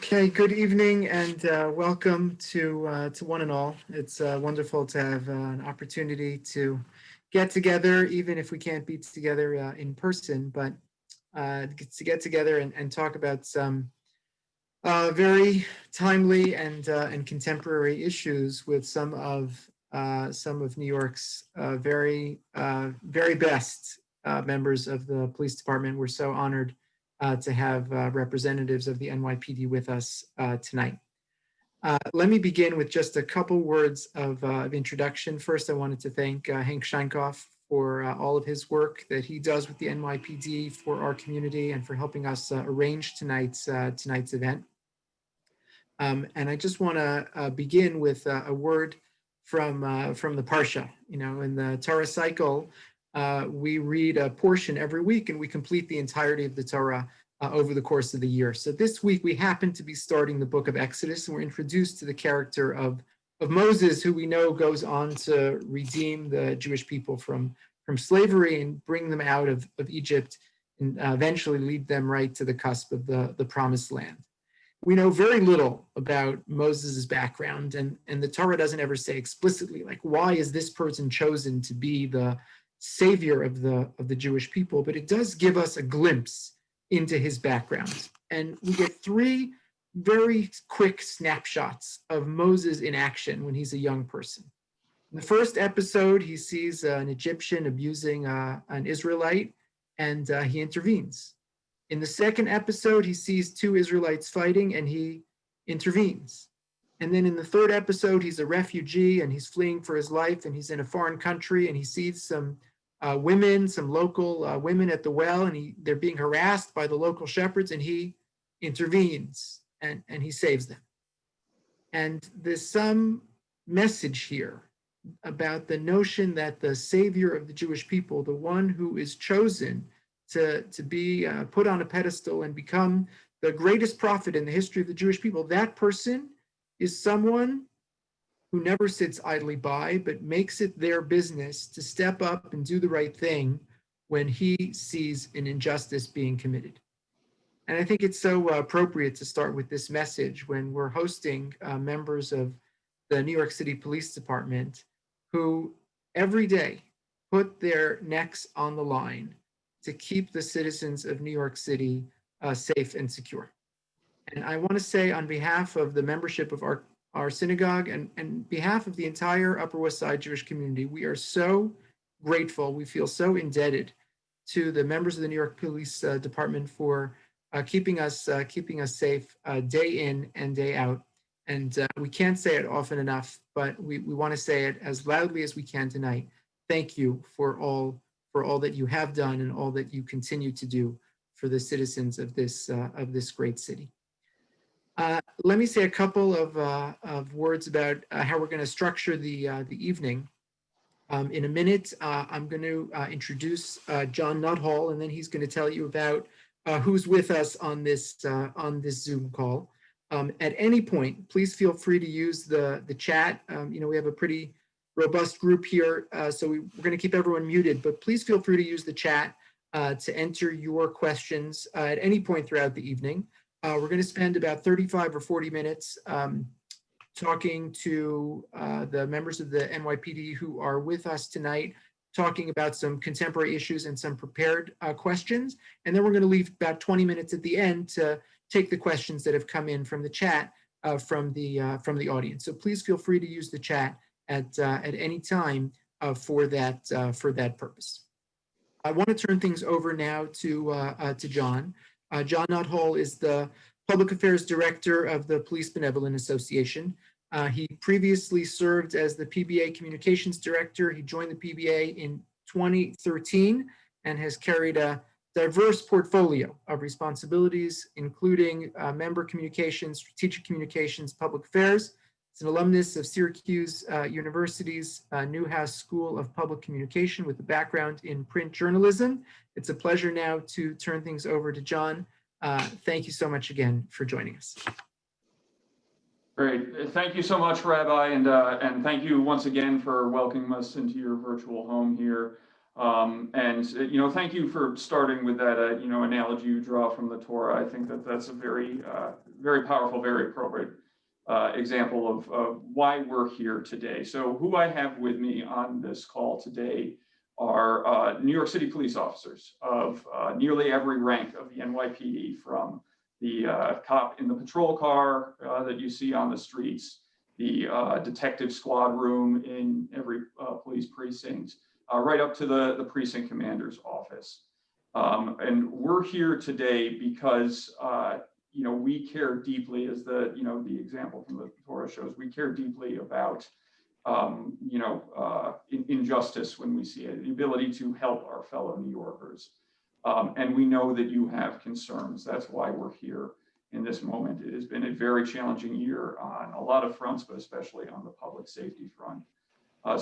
Okay, good evening and welcome to one and all. It's wonderful to have an opportunity to get together, even if we can't be together in person, but to get together and talk about some very timely and contemporary issues with some of New York's very best members of the police department. We're so honored to have representatives of the NYPD with us tonight. Let me begin with just a couple words of introduction. First, I wanted to thank Hank Scheinkoff for all of his work that he does with the NYPD for our community and for helping us arrange tonight's event. And I just want to begin with a word from the Parsha. You know, in the Torah cycle, we read a portion every week and we complete the entirety of the Torah over the course of the year. So this week we happen to be starting the book of Exodus, and we're introduced to the character of Moses, who we know goes on to redeem the Jewish people from slavery and bring them out of Egypt and eventually lead them right to the cusp of the promised land. We know very little about Moses' background, and the Torah doesn't ever say explicitly, like, why is this person chosen to be the savior of the Jewish people, but it does give us a glimpse into his background. And we get three very quick snapshots of Moses in action when he's a young person. In the first episode, he sees an Egyptian abusing an Israelite, and he intervenes. In the second episode, he sees two Israelites fighting and he intervenes. And then in the third episode, he's a refugee and he's fleeing for his life and he's in a foreign country and he sees some women, some local women at the well, and they're being harassed by the local shepherds, and he intervenes and he saves them. And there's some message here about the notion that the savior of the Jewish people, the one who is chosen to be put on a pedestal and become the greatest prophet in the history of the Jewish people, that person is someone who never sits idly by, but makes it their business to step up and do the right thing when he sees an injustice being committed. And I think it's so appropriate to start with this message when we're hosting members of the New York City Police Department who every day put their necks on the line to keep the citizens of New York City safe and secure. And I want to say on behalf of the membership of our synagogue and behalf of the entire Upper West Side Jewish community, we are so grateful. We feel so indebted to the members of the New York Police Department for keeping us safe day in and day out. And we can't say it often enough, but we want to say it as loudly as we can tonight. Thank you for all that you have done and all that you continue to do for the citizens of this great city. Let me say a couple of words about how we're going to structure the evening. In a minute, I'm going to introduce John Nuthall, and then he's going to tell you about who's with us on this Zoom call. At any point, please feel free to use the chat. We have a pretty robust group here, so we're going to keep everyone muted, but please feel free to use the chat to enter your questions at any point throughout the evening. We're going to spend about 35 or 40 minutes talking to the members of the NYPD who are with us tonight, talking about some contemporary issues and some prepared questions. And then we're going to leave about 20 minutes at the end to take the questions that have come in from the chat from the audience. So please feel free to use the chat at any time for that purpose. I want to turn things over now to John. John Nuthall is the Public Affairs Director of the Police Benevolent Association. He previously served as the PBA Communications Director. He joined the PBA in 2013 and has carried a diverse portfolio of responsibilities, including member communications, strategic communications, public affairs. He's an alumnus of Syracuse University's Newhouse School of Public Communication with a background in print journalism. It's a pleasure now to turn things over to John. Thank you so much again for joining us. Great. Thank you so much, Rabbi, and thank you once again for welcoming us into your virtual home here. Thank you for starting with that, analogy you draw from the Torah. I think that's a very very powerful, very appropriate example of why we're here today. So who I have with me on this call today are New York City police officers of nearly every rank of the NYPD, from the cop in the patrol car that you see on the streets, the detective squad room in every police precinct, right up to the precinct commander's office. And we're here today because we care deeply, as the example from the Torah shows, we care deeply about injustice when we see it, the ability to help our fellow New Yorkers. And we know that you have concerns. That's why we're here in this moment. It has been a very challenging year on a lot of fronts, but especially on the public safety front.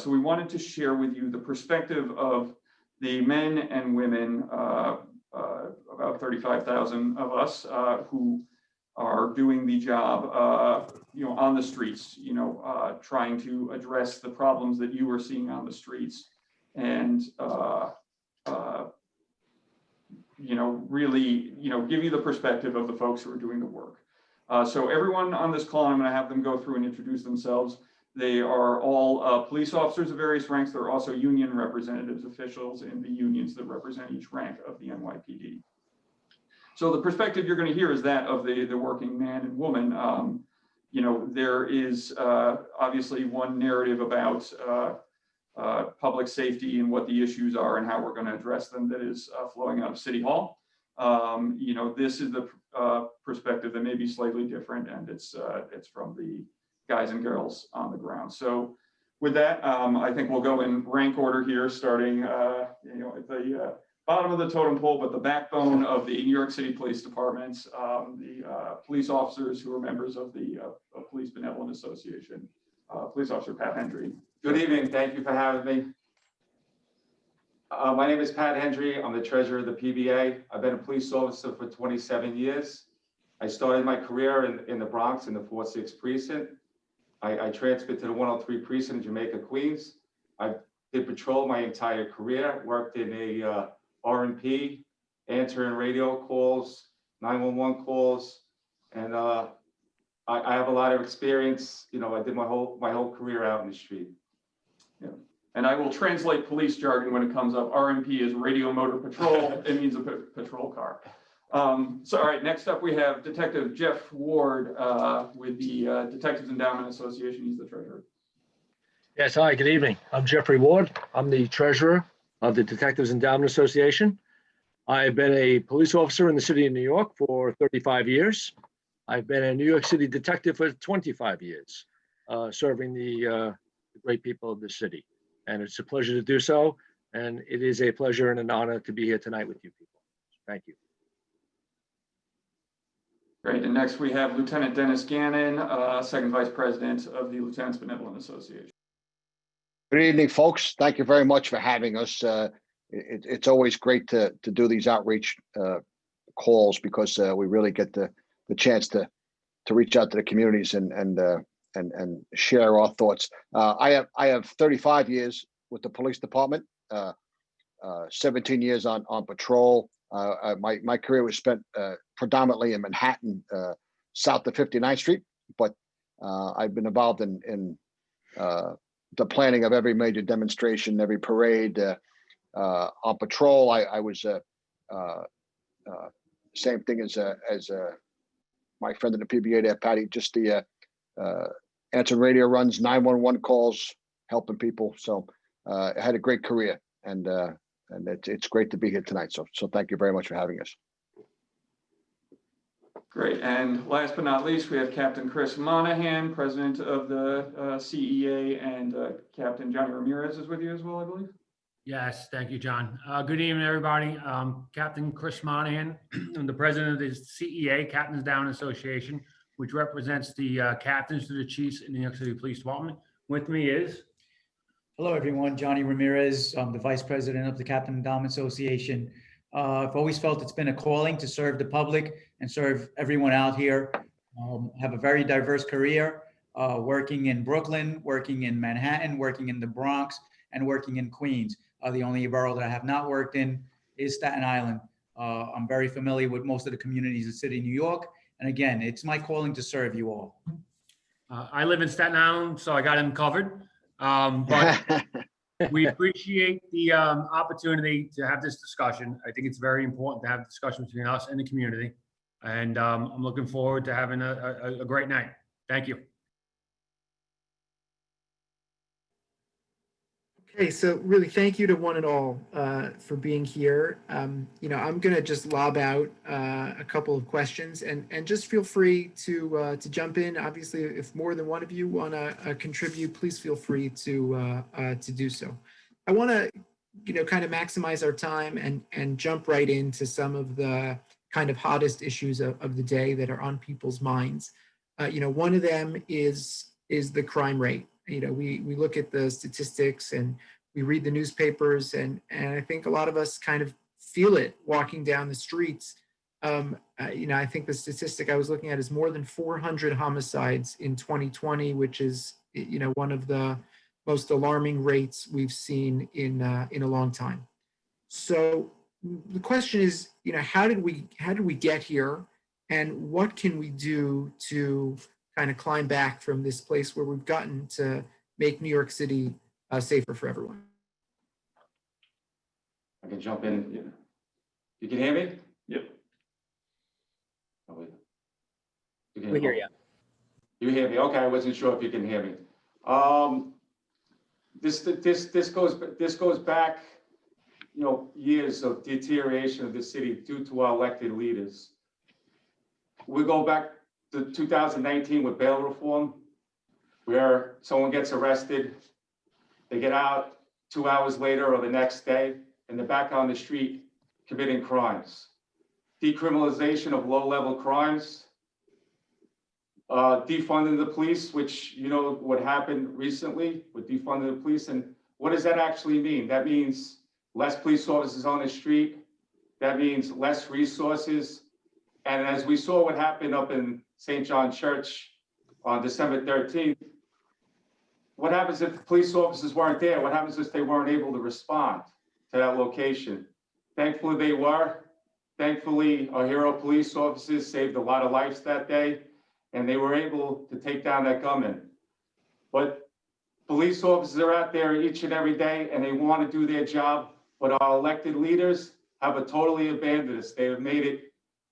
So we wanted to share with you the perspective of the men and women, about 35,000 of us, who are doing the job, on the streets, trying to address the problems that you are seeing on the streets, and really, give you the perspective of the folks who are doing the work. So everyone on this call, I'm going to have them go through and introduce themselves. They are all police officers of various ranks. They're also union representatives, officials in the unions that represent each rank of the NYPD. So the perspective you're going to hear is that of the working man and woman. There is obviously one narrative about public safety and what the issues are and how we're going to address them that is flowing out of City Hall. This is the perspective that may be slightly different, and it's from the guys and girls on the ground. So with that, I think we'll go in rank order here, starting at the bottom of the totem pole, but the backbone of the New York City Police Department, the police officers who are members of the Police Benevolent Association. Police Officer Pat Hendry. Good evening. Thank you for having me. My name is Pat Hendry. I'm the treasurer of the PBA. I've been a police officer for 27 years. I started my career in the Bronx in the 4-6 precinct. I transferred to the 103 precinct in Jamaica, Queens. I did patrol my entire career, worked in a R&P, answering radio calls, 911 calls, and I have a lot of experience. I did my whole career out in the street. Yeah. And I will translate police jargon when it comes up. RMP is radio motor patrol. It means a patrol car. So all right, next up we have Detective Jeff Ward with the Detectives Endowment Association. He's the treasurer. Yes, hi, good evening. I'm Jeffrey Ward. I'm the treasurer of the Detectives Endowment Association. I've been a police officer in the city of New York for 35 years. I've been a New York City detective for 25 years, serving the great people of the city. And it's a pleasure to do so. And it is a pleasure and an honor to be here tonight with you people. Thank you. Great. And next we have Lieutenant Dennis Gannon, second vice president of the Lieutenants Benevolent Association. Good evening, folks. Thank you very much for having us. It's always great to do these outreach calls, because we really get the chance to reach out to the communities and share our thoughts. I have 35 years with the police department, 17 years on patrol. My career was spent predominantly in Manhattan, south of 59th Street, but I've been involved in the planning of every major demonstration, every parade. On patrol, I was same thing as my friend in the PBA there, Patty, just the answering radio runs, 911 calls, helping people. So I had a great career, and it's great to be here tonight. So thank you very much for having us. Great. And last but not least, we have Captain Chris Monahan, president of the CEA, and Captain Johnny Ramirez is with you as well, I believe. Yes, thank you, John. Good evening, everybody. Captain Chris Monahan. I'm the president of the CEA, Captains Down Association, which represents the captains to the chiefs in the New York City Police Department. With me is... Hello, everyone. Johnny Ramirez. I'm the vice president of the Captain Endowment Association. I've always felt it's been a calling to serve the public and serve everyone out here. Have a very diverse career, working in Brooklyn, working in Manhattan, working in the Bronx, and working in Queens. The only borough that I have not worked in is Staten Island. I'm very familiar with most of the communities of the city of New York, And again, it's my calling to serve you all. I live in Staten Island, so I got him covered. But we appreciate the opportunity to have this discussion. I think it's very important to have a discussion between us and the community. And I'm looking forward to having a great night. Thank you. Okay, so really thank you to one and all for being here. You know, I'm gonna just lob out a couple of questions and just feel free to jump in. Obviously, if more than one of you wanna contribute, please feel free to do so. I wanna, you know, kind of maximize our time and jump right into some of the kind of hottest issues of the day that are on people's minds. You know, one of them is the crime rate. You know, we look at the statistics and we read the newspapers, and I think a lot of us kind of feel it walking down the streets. You know, I think the statistic I was looking at is more than 400 homicides in 2020, which is, you know, one of the most alarming rates we've seen in a long time. So the question is, you know, how did we get here, and what can we do to kind of climb back from this place where we've gotten to make New York City safer for everyone? I can jump in. Yeah. You can hear me? Yep. Oh, wait. You can We hear you. You hear me? Okay, I wasn't sure if you can hear me. This goes back, you know, years of deterioration of the city due to our elected leaders. We go back to 2019 with bail reform, where someone gets arrested, they get out 2 hours later or the next day, and they're back on the street committing crimes. Decriminalization of low-level crimes, defunding the police, which you know what happened recently with defunding the police. And what does that actually mean? That means less police officers on the street. That means less resources. And as we saw what happened up in St. John Church on December 13th, what happens if the police officers weren't there? What happens if they weren't able to respond to that location? Thankfully, they were. Thankfully, our hero police officers saved a lot of lives that day, and they were able to take down that gunman. But police officers are out there each and every day, and they want to do their job, but our elected leaders have totally abandoned us. They have made it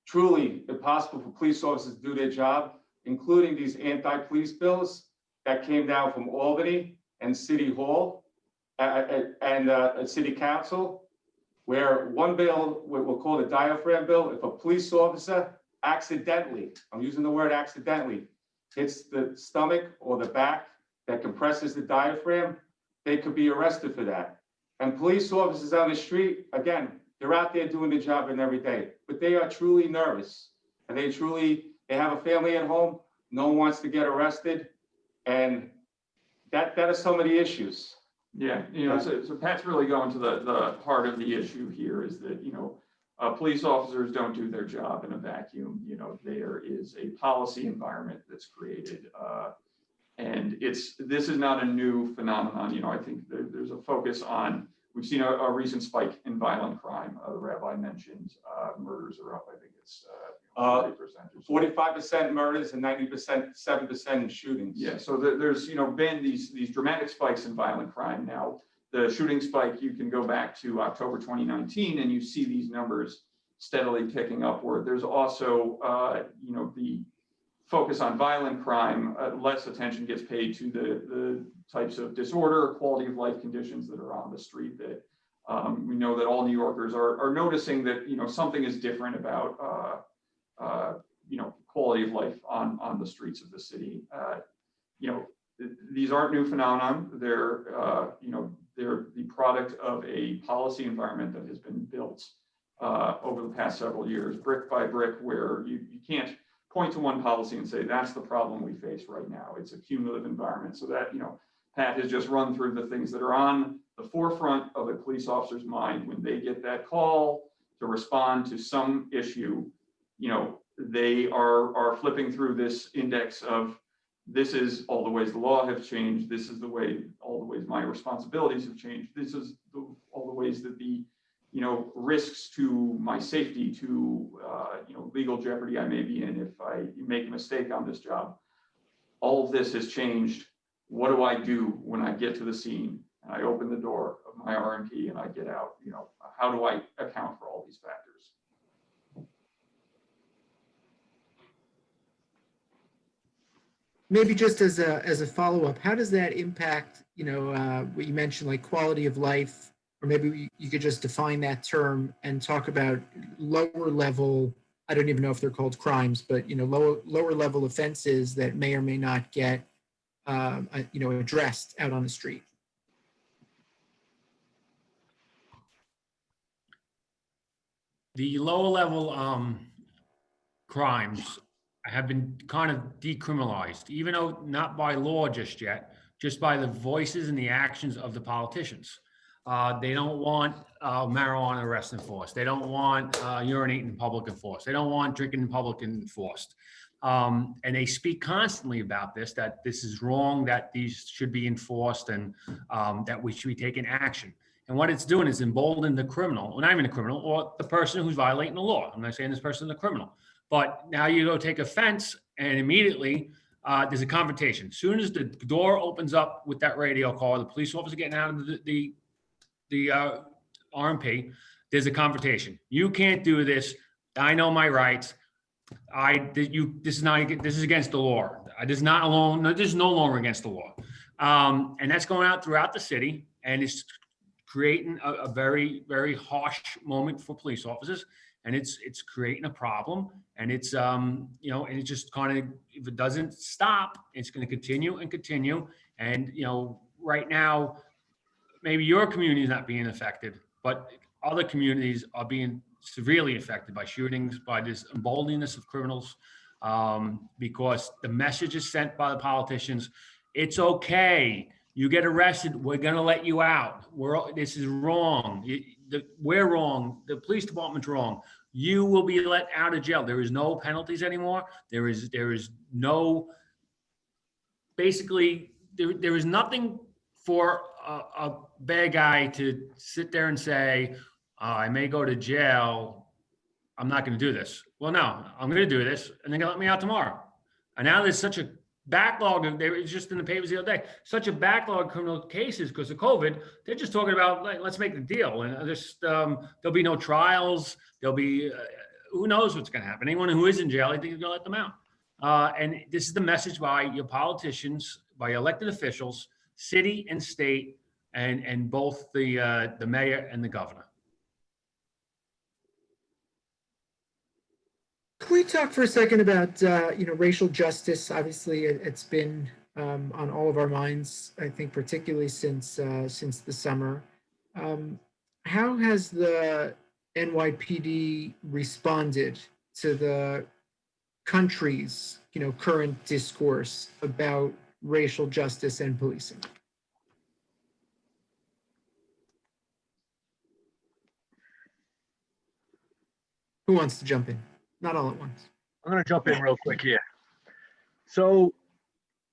truly impossible for police officers to do their job, including these anti-police bills that came down from Albany and City Hall and City Council, where one bill, we'll call it a diaphragm bill, if a police officer accidentally, I'm using the word accidentally, hits the stomach or the back that compresses the diaphragm, they could be arrested for that. And police officers on the street, again, they're out there doing the job every day, but they are truly nervous. And they have a family at home, no one wants to get arrested. And that are some of the issues. Yeah, you know, so Pat's really going to the heart of the issue here is that, you know, police officers don't do their job in a vacuum. You know, there is a policy environment that's created. And this is not a new phenomenon. You know, I think there's a focus on, we've seen a recent spike in violent crime. The rabbi mentioned murders are up, I think it's 40%. 45% murders and 7% in shootings. Yeah, so there's, you know, been these dramatic spikes in violent crime. Now, the shooting spike, you can go back to October 2019 and you see these numbers steadily ticking upward. There's also, you know, the focus on violent crime, less attention gets paid to the types of disorder, quality of life conditions that are on the street that we know that all New Yorkers are noticing that, you know, something is different about, you know, quality of life on the streets of the city. You know, these aren't new phenomenon. They're, you know, they're the product of a policy environment that has been built over the past several years, brick by brick, where you can't point to one policy and say, that's the problem we face right now. It's a cumulative environment. So that, you know, Pat has just run through the things that are on the forefront of a police officer's mind when they get that call to respond to some issue. You know, they are flipping through this index of, this is all the ways the law have changed. This is all the ways my responsibilities have changed. This is all the ways that the, you know, risks to my safety, to, you know, legal jeopardy I may be in if I make a mistake on this job. All of this has changed. What do I do when I get to the scene and I open the door of my RMP and I get out? You know, how do I account for all these factors? Maybe just as a follow-up, how does that impact, what you mentioned, like quality of life? Or maybe you could just define that term and talk about lower level, I don't even know if they're called crimes, but, lower level offenses that may or may not get, addressed out on the street. The lower level crimes have been kind of decriminalized, even though not by law just yet, just by the voices and the actions of the politicians. They don't want marijuana arrest enforced. They don't want urinating in public enforced. They don't want drinking in public enforced. And they speak constantly about this, that this is wrong, that these should be enforced, and that we should be taking action. And what it's doing is embolden the criminal, or not even the criminal, or the person who's violating the law. I'm not saying this person is a criminal, but now you go take offense and immediately there's a confrontation. As soon as the door opens up with that radio call, the police officer getting out of the RMP, there's a confrontation. You can't do this. I know my rights. This is against the law. This is not alone. No, this is no longer against the law. And that's going out throughout the city, and it's creating a very, very harsh moment for police officers, and it's creating a problem, and it's and it just kind of, if it doesn't stop, it's going to continue and continue. And right now, maybe your community is not being affected, but other communities are being severely affected by shootings, by this emboldeningness of criminals, because the message is sent by the politicians. It's okay. You get arrested, we're going to let you out. This is wrong. We're wrong. The police department's wrong. You will be let out of jail. There is no penalties anymore. There is no, basically, there is nothing for a bad guy to sit there and say, I may go to jail. I'm not going to do this. Well, no, I'm going to do this, and they're going to let me out tomorrow. And now there's such a backlog of, there was just in the papers the other day, such a backlog of criminal cases because of COVID. They're just talking about, like, let's make the deal. And there'll be no trials. There'll be, who knows what's going to happen. Anyone who is in jail, I think you're going to let them out. And this is the message by your politicians, by elected officials, city and state, and both the mayor and the governor. Can we talk for a second about, racial justice? Obviously, it's been on all of our minds, I think, particularly since the summer. How has the NYPD responded to the country's, current discourse about racial justice and policing? Who wants to jump in? Not all at once. I'm going to jump in real quick here. So,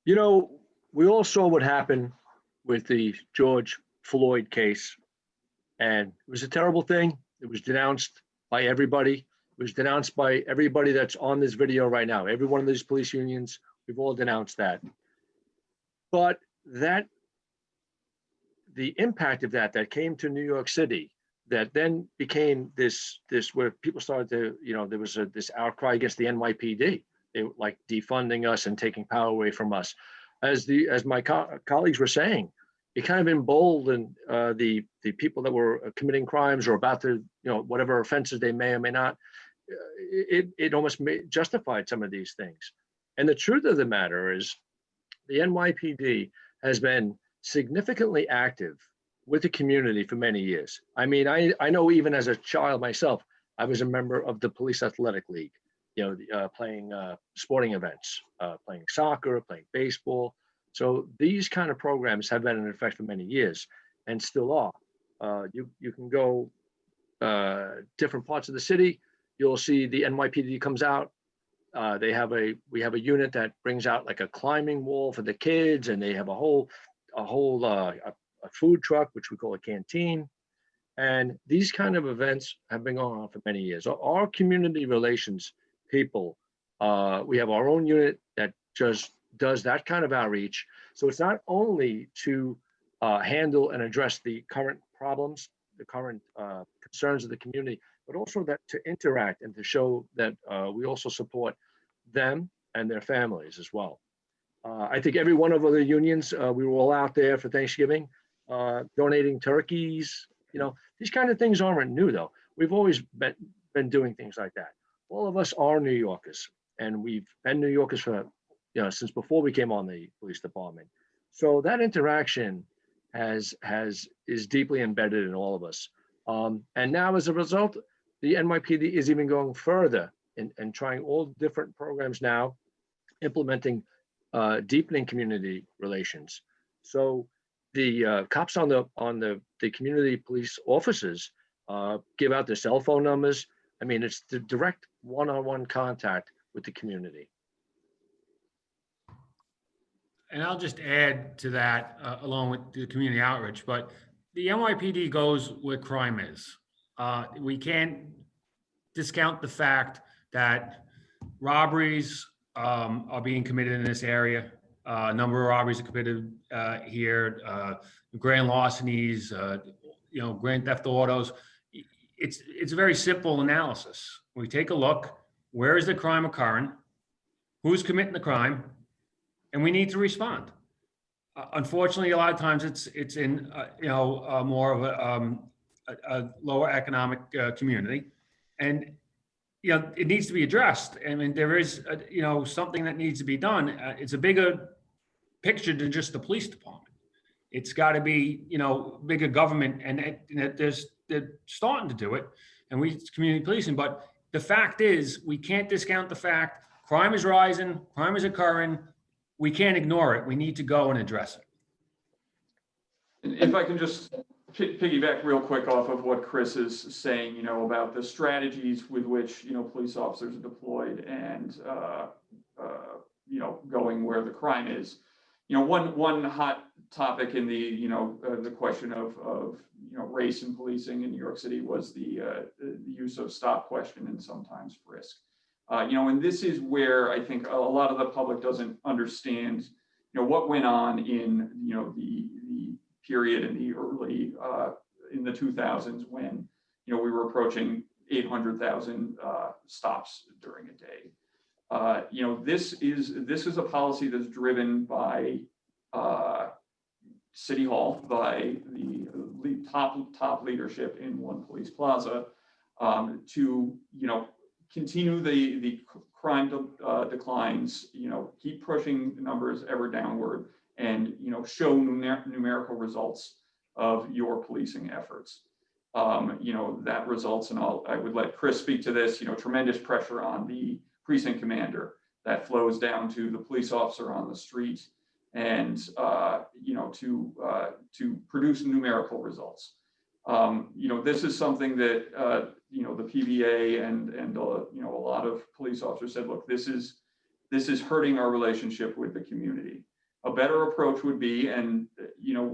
we all saw what happened with the George Floyd case, and it was a terrible thing. It was denounced by everybody. It was denounced by everybody that's on this video right now. Every one of these police unions, we've all denounced that. But the impact of that came to New York City, that then became this where people started to, there was this outcry against the NYPD. They were like defunding us and taking power away from us. As my colleagues were saying, it kind of emboldened the people that were committing crimes or about to, whatever offenses they may or may not. It almost justified some of these things. And the truth of the matter is, the NYPD has been significantly active with the community for many years. I mean, I know even as a child myself, I was a member of the Police Athletic League, playing sporting events, playing soccer, playing baseball. So these kind of programs have been in effect for many years and still are. You can go different parts of the city. You'll see the NYPD comes out. We have a unit that brings out like a climbing wall for the kids, and they have a whole food truck, which we call a canteen. And these kind of events have been going on for many years. Our community relations people. We have our own unit that just does that kind of outreach. So it's not only to handle and address the current problems, the current concerns of the community, but also that to interact and to show that we also support them and their families as well. I think every one of the unions, we were all out there for Thanksgiving, donating turkeys. You know, these kind of things aren't new though. We've always been doing things like that. All of us are New Yorkers, and we've been New Yorkers for, since before we came on the police department. So that interaction is deeply embedded in all of us. And now as a result, the NYPD is even going further and trying all different programs now, implementing deepening community relations. So the cops on the community police officers give out their cell phone numbers. I mean, it's the direct one-on-one contact with the community. And I'll just add to that, along with the community outreach, but the NYPD goes where crime is. We can't discount the fact that robberies are being committed in this area. A number of robberies are committed here, grand larcenies, grand theft autos. It's a very simple analysis. We take a look, where is the crime occurring? Who's committing the crime? And we need to respond. Unfortunately, a lot of times it's in more of a lower economic community, and it needs to be addressed. I mean, there is something that needs to be done. It's a bigger picture than just the police department. It's got to be bigger government, and they're starting to do it, and it's community policing. But the fact is, we can't discount the fact crime is rising, crime is occurring. We can't ignore it. We need to go and address it. If I can just piggyback real quick off of what Chris is saying, about the strategies with which, police officers are deployed and, going where the crime is. One hot topic in the question of race and policing in New York City was the use of stop, question, and sometimes frisk. And this is where I think a lot of the public doesn't understand, what went on in, the period in the early, in the 2000s when, we were approaching 800,000 stops during a day. This is a policy that's driven by City Hall, by the top leadership in One Police Plaza, to, continue the crime declines, keep pushing the numbers ever downward, and show numerical results of your policing efforts. That results in I would let Chris speak to this, tremendous pressure on the precinct commander that flows down to the police officer on the street, and to produce numerical results. This is something that the PBA and a lot of police officers said, look, this is hurting our relationship with the community. A better approach would be, and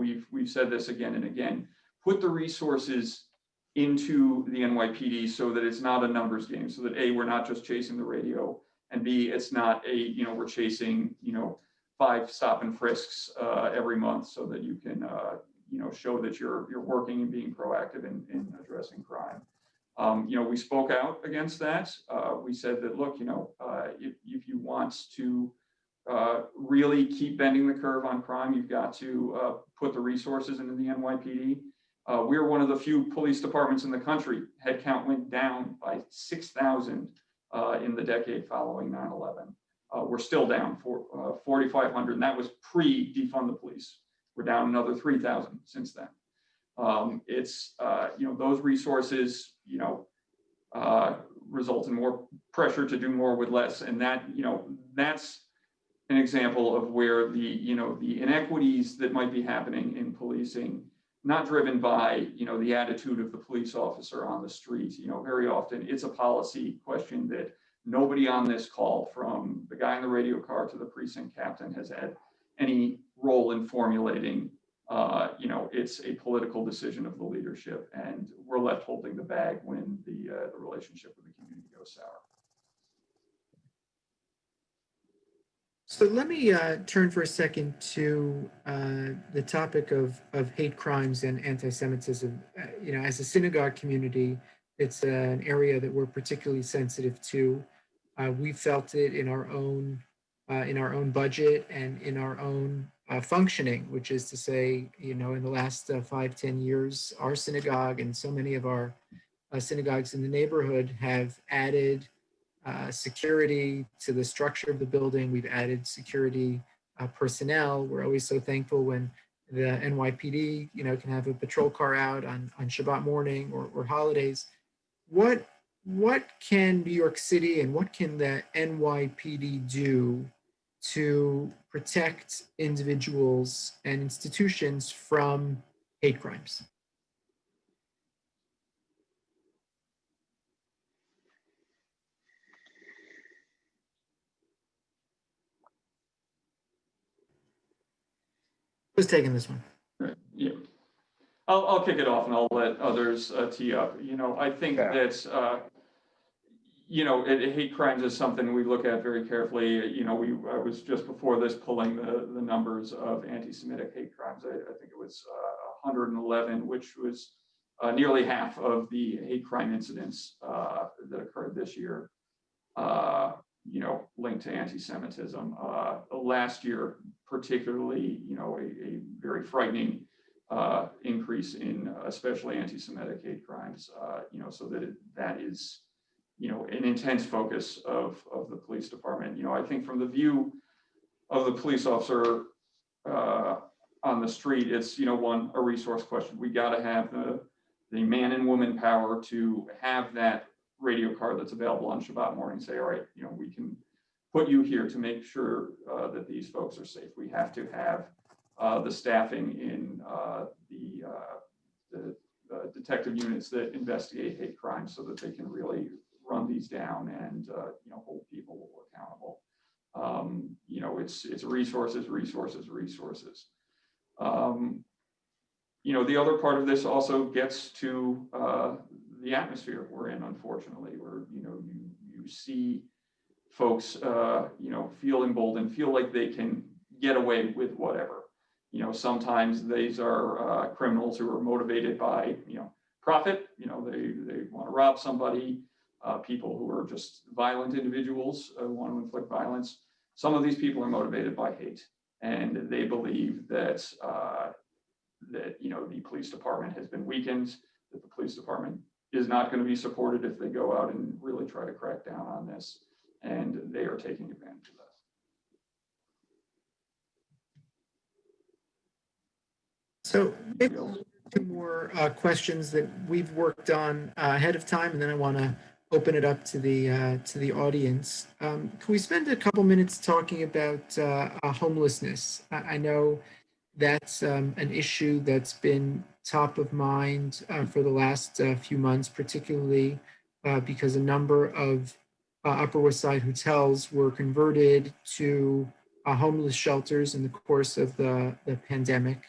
we've said this again and again, put the resources into the NYPD so that it's not a numbers game, so that A, we're not just chasing the radio, and B, it's not we're chasing 5 stop and frisks every month, so that you can show that you're working and being proactive in addressing crime. We spoke out against that. We said that, look, if you want to really keep bending the curve on crime, you've got to put the resources into the NYPD. We're one of the few police departments in the country. Headcount went down by 6,000 in the decade following 9/11. We're still down for 4,500, and that was pre-defund the police. We're down another 3,000 since then. It's those resources result in more pressure to do more with less, and that's an example of where the inequities that might be happening in policing, not driven by the attitude of the police officer on the street. Very often it's a policy question that nobody on this call, from the guy in the radio car to the precinct captain, has had any role in formulating. It's a political decision of the leadership, and we're left holding the bag when the relationship with the community goes sour. So let me turn for a second to the topic of hate crimes and anti-Semitism. As a synagogue community, it's an area that we're particularly sensitive to. We felt it in our own budget and in our own functioning, which is to say, in the last 5-10 years, our synagogue and so many of our synagogues in the neighborhood have added security to the structure of the building. We've added security personnel. We're always so thankful when the NYPD, can have a patrol car out on Shabbat morning or holidays. What can New York City and what can the NYPD do to protect individuals and institutions from hate crimes? Who's taking this one? Right, yeah. I'll kick it off and I'll let others tee up. I think Yeah. that, hate crimes is something we look at very carefully. I was just before this pulling the numbers of anti-Semitic hate crimes. I think it was 111, which was nearly half of the hate crime incidents that occurred this year, linked to anti-Semitism. Last year, particularly, a very frightening increase in especially anti-Semitic hate crimes, so that is, an intense focus of the police department. I think from the view of the police officer on the street, it's, one, a resource question. We got to have the man and woman power to have that radio car that's available on Shabbat morning, say, all right, we can put you here to make sure that these folks are safe. We have to have the staffing in the detective units that investigate hate crimes so that they can really run these down and hold people accountable. It's resources. The other part of this also gets to the atmosphere we're in, unfortunately, where you see folks feel emboldened, feel like they can get away with whatever. Sometimes these are criminals who are motivated by profit. They want to rob somebody. People who are just violent individuals who want to inflict violence. Some of these people are motivated by hate, and they believe that the police department has been weakened, that the police department is not going to be supported if they go out and really try to crack down on this, and they are taking advantage of that. So maybe two more questions that we've worked on ahead of time, and then I want to open it up to the audience. Can we spend a couple minutes talking about homelessness? I know that's an issue that's been top of mind for the last few months, particularly because a number of Upper West Side hotels were converted to homeless shelters in the course of the pandemic.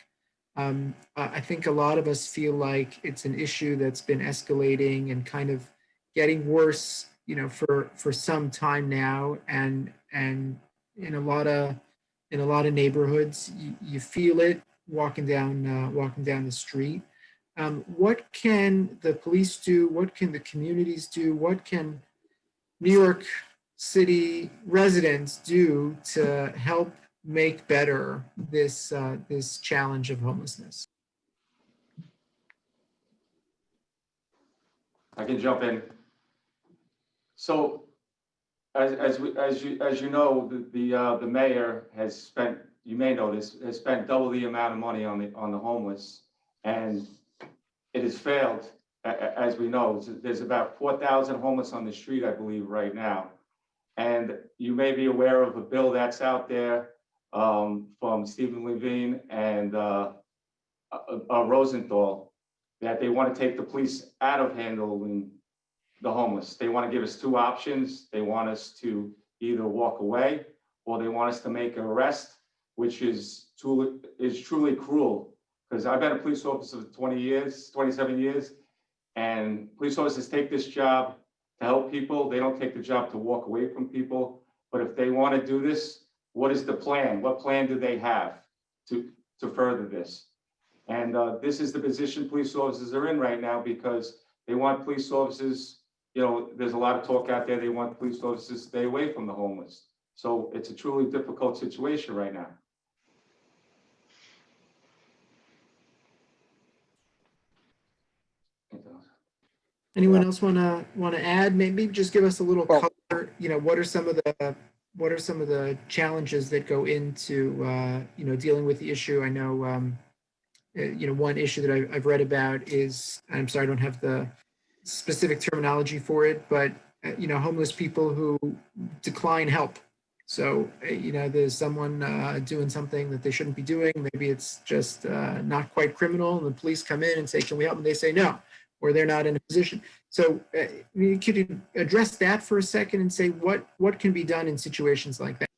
I think a lot of us feel like it's an issue that's been escalating and kind of getting worse, for some time now, and in a lot of neighborhoods, you feel it walking down the street. What can the police do? What can the communities do? What can New York City residents do to help make better this challenge of homelessness? I can jump in. So, as you know, the mayor has spent, you may know this, has spent double the amount of money on the homeless, and it has failed. As we know, there's about 4,000 homeless on the street, I believe, right now. And you may be aware of a bill that's out there from Stephen Levine and Rosenthal, that they want to take the police out of handling the homeless. They want to give us two options. They want us to either walk away, or they want us to make an arrest, which is truly cruel. Because I've been a police officer for 27 years, and police officers take this job to help people. They don't take the job to walk away from people. But if they want to do this, What is the plan? What plan do they have to further this? And this is the position police officers are in right now because they want police officers, you know, there's a lot of talk out there. They want police officers to stay away from the homeless. So it's a truly difficult situation right now. Anyone else wanna add? Maybe just give us a little Well- color, you know, what are some of the challenges that go into, you know, dealing with the issue? I know, you know, one issue that I've read about is, I'm sorry, I don't have the specific terminology for it, but, you know, homeless people who decline help. So, you know, there's someone doing something that they shouldn't be doing. Maybe it's just not quite criminal, and the police come in and say, "Can we help?" And they say no, or they're not in a position. So, could you address that for a second and say what can be done in situations like that?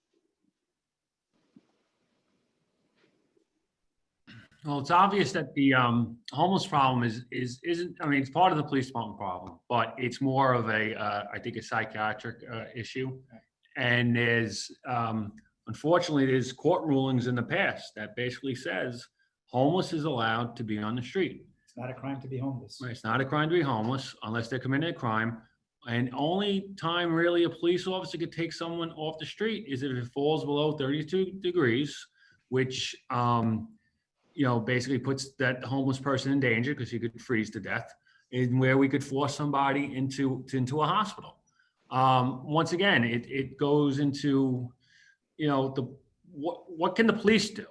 Well, it's obvious that the homeless problem isn't, I mean, it's part of the police department problem, but it's more of a, I think, a psychiatric issue. And unfortunately, there's court rulings in the past that basically says homeless is allowed to be on the street. It's not a crime to be homeless. Right, it's not a crime to be homeless unless they're committing a crime. And only time really a police officer could take someone off the street is if it falls below 32 degrees, which, you know, basically puts that homeless person in danger because he could freeze to death, and where we could force somebody into a hospital. Once again, it goes into, you know, what can the police do?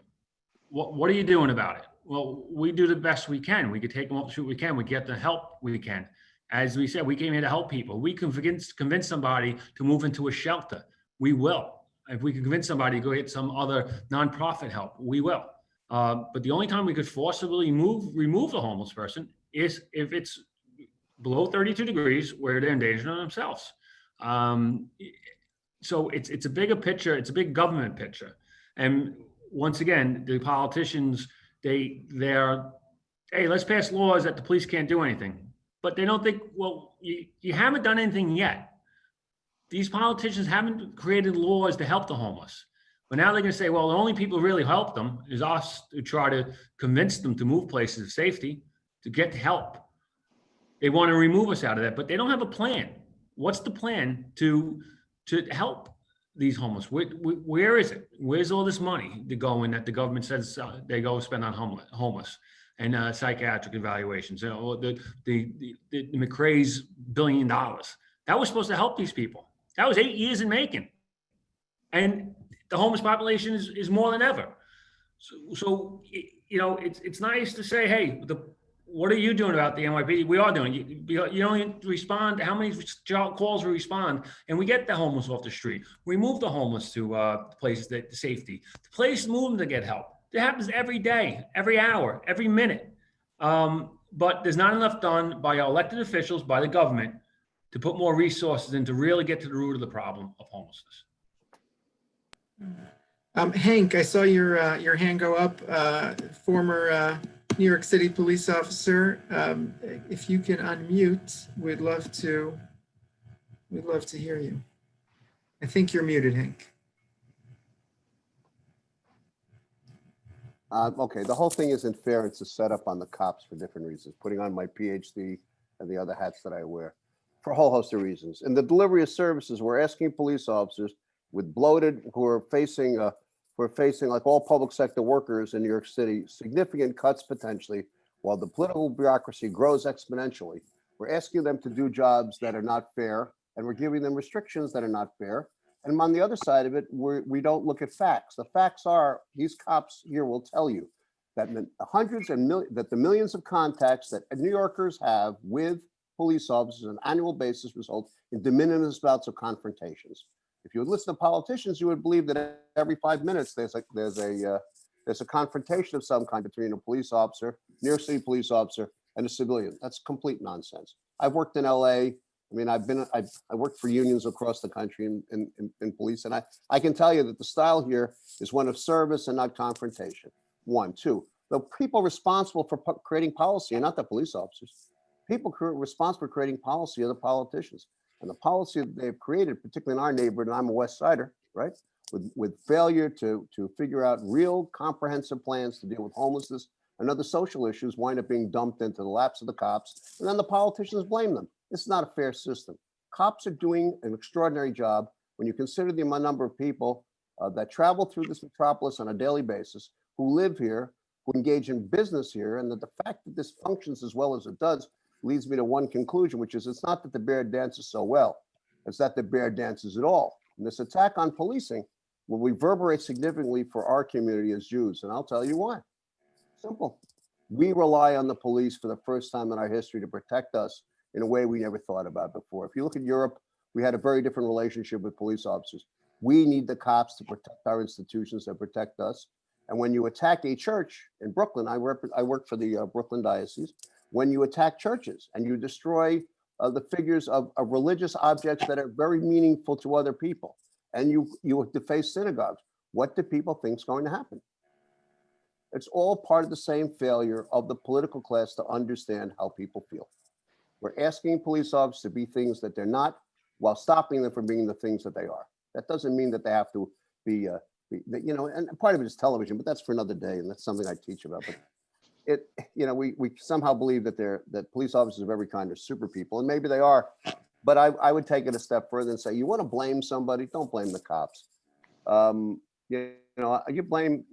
What are you doing about it? Well, we do the best we can. We could take them off the street. We can. We get the help we can. As we said, we came here to help people. We can convince somebody to move into a shelter. We will. If we can convince somebody to go get some other nonprofit help, we will. But the only time we could forcibly remove the homeless person is if it's below 32 degrees where they're endangering themselves. So it's a bigger picture. It's a big government picture. And once again, the politicians, they're, hey, let's pass laws that the police can't do anything. But they don't think, well, you haven't done anything yet. These politicians haven't created laws to help the homeless. But now they're going to say, well, the only people who really help them is us, to try to convince them to move places of safety, to get help. They want to remove us out of that, but they don't have a plan. What's the plan to help these homeless? Where is it? Where's all this money to go in that the government says they go spend on homeless and psychiatric evaluations? You know, the McRae's $1 billion. That was supposed to help these people. That was 8 years in making. And the homeless population is more than ever. So you know, it's nice to say, hey, what are you doing about the NYPD? We are doing. You don't respond to how many calls we respond, and we get the homeless off the street. We move the homeless to places that safety. The place move them to get help. It happens every day, every hour, every minute. But there's not enough done by our elected officials, by the government, to put more resources in to really get to the root of the problem of homelessness. Hank, I saw your hand go up, former New York City police officer. If you can unmute, we'd love to hear you. I think you're muted, Hank. Okay, the whole thing isn't fair. It's a setup on the cops for different reasons, putting on my PhD and the other hats that I wear for a whole host of reasons. In the delivery of services, we're asking police officers with bloated, who are facing, like all public sector workers in New York City, significant cuts potentially, while the political bureaucracy grows exponentially. We're asking them to do jobs that are not fair, and we're giving them restrictions that are not fair. And on the other side of it, we don't look at facts. The facts are, these cops here will tell you that the millions of contacts that New Yorkers have with police officers on an annual basis result in de minimis bouts of confrontations. If you would listen to politicians, you would believe that every 5 minutes there's a confrontation of some kind between a police officer, New York City police officer, and a civilian. That's complete nonsense. I've worked in LA. I mean, I worked for unions across the country in police, and I can tell you that the style here is one of service and not confrontation. 1, 2, the people responsible for creating policy are not the police officers. People responsible for creating policy are the politicians. And the policy that they've created, particularly in our neighborhood, and I'm a West Sider, right? With failure to figure out real comprehensive plans to deal with homelessness and other social issues wind up being dumped into the laps of the cops, and then the politicians blame them. It's not a fair system. Cops are doing an extraordinary job when you consider the number of people that travel through this metropolis on a daily basis, who live here, who engage in business here, and that the fact that this functions as well as it does leads me to one conclusion, which is it's not that the bear dances so well, it's that the bear dances at all. And this attack on policing will reverberate significantly for our community as Jews, and I'll tell you why. Simple. We rely on the police for the first time in our history to protect us in a way we never thought about before. If you look at Europe, we had a very different relationship with police officers. We need the cops to protect our institutions that protect us. And when you attack a church in Brooklyn, I work for the Brooklyn Diocese. When you attack churches and you destroy the figures of religious objects that are very meaningful to other people, and you deface synagogues, what do people think is going to happen? It's all part of the same failure of the political class to understand how people feel. We're asking police officers to be things that they're not, while stopping them from being the things that they are. That doesn't mean that they have to be, and part of it is television, but that's for another day, and that's something I teach about. But we somehow believe that police officers of every kind are super people, and maybe they are. But I would take it a step further and say, you want to blame somebody, don't blame the cops. You blame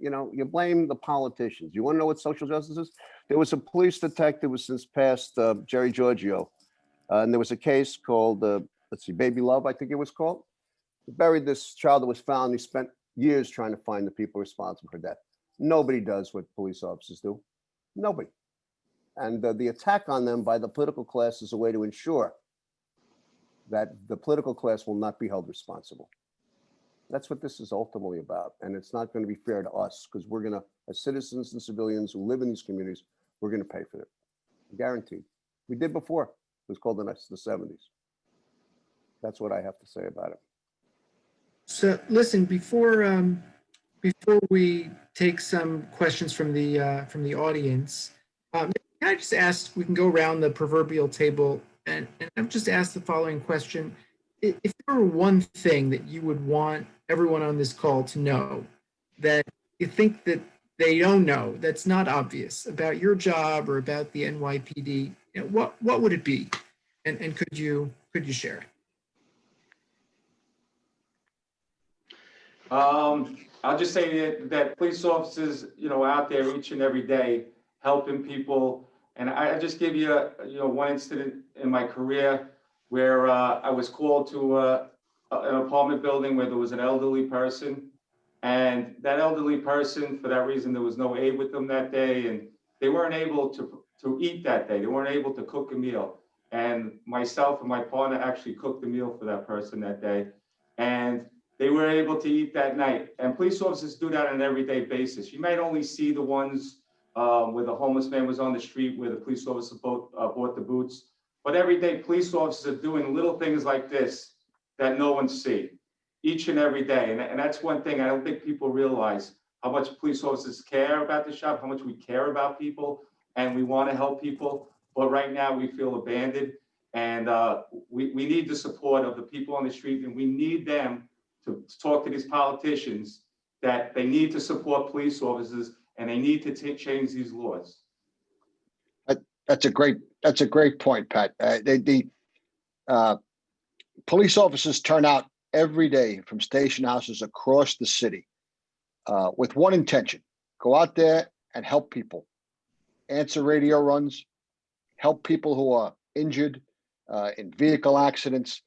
the politicians. You want to know what social justice is? There was a police detective who since passed, Jerry Giorgio, and there was a case called, Baby Love, I think it was called. He buried this child that was found. He spent years trying to find the people responsible for death. Nobody does what police officers do. Nobody. And the attack on them by the political class is a way to ensure that the political class will not be held responsible. That's what this is ultimately about. And it's not going to be fair to us, because we're going to, as citizens and civilians who live in these communities, we're going to pay for it. Guaranteed. We did before. It was called the 70s. That's what I have to say about it. So listen, before we take some questions from the audience, can I just ask, we can go around the proverbial table, and I've just asked the following question. If there were one thing that you would want everyone on this call to know that you think that they don't know, that's not obvious about your job or about the NYPD, what would it be? And could you share? I'll just say that police officers, out there each and every day helping people. And I just give you, one incident in my career where I was called to an apartment building where there was an elderly person. And that elderly person, for that reason, there was no aid with them that day. And they weren't able to eat that day. They weren't able to cook a meal. And myself and my partner actually cooked the meal for that person that day. And they were able to eat that night. And police officers do that on an everyday basis. You might only see the ones where the homeless man was on the street, where the police officer bought the boots. But every day, police officers are doing little things like this that no one sees each and every day. And that's one thing I don't think people realize, how much police officers care about the job, how much we care about people, and we want to help people. But right now, we feel abandoned. And we need the support of the people on the street, and we need them to talk to these politicians that they need to support police officers and they need to change these laws. That's a great point, Pat. The police officers turn out every day from station houses across the city with one intention: go out there and help people, answer radio runs, help people who are injured in vehicle accidents,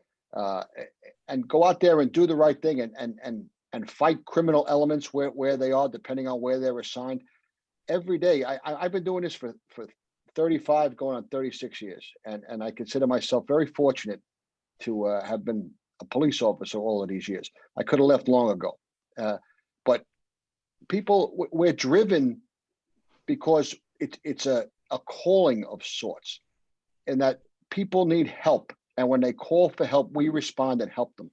and go out there and do the right thing and fight criminal elements where they are, depending on where they're assigned. Every day, I've been doing this for 35, going on 36 years, and I consider myself very fortunate to have been a police officer all of these years. I could have left long ago, but people, we're driven because it's a calling of sorts, in that people need help. And when they call for help, we respond and help them.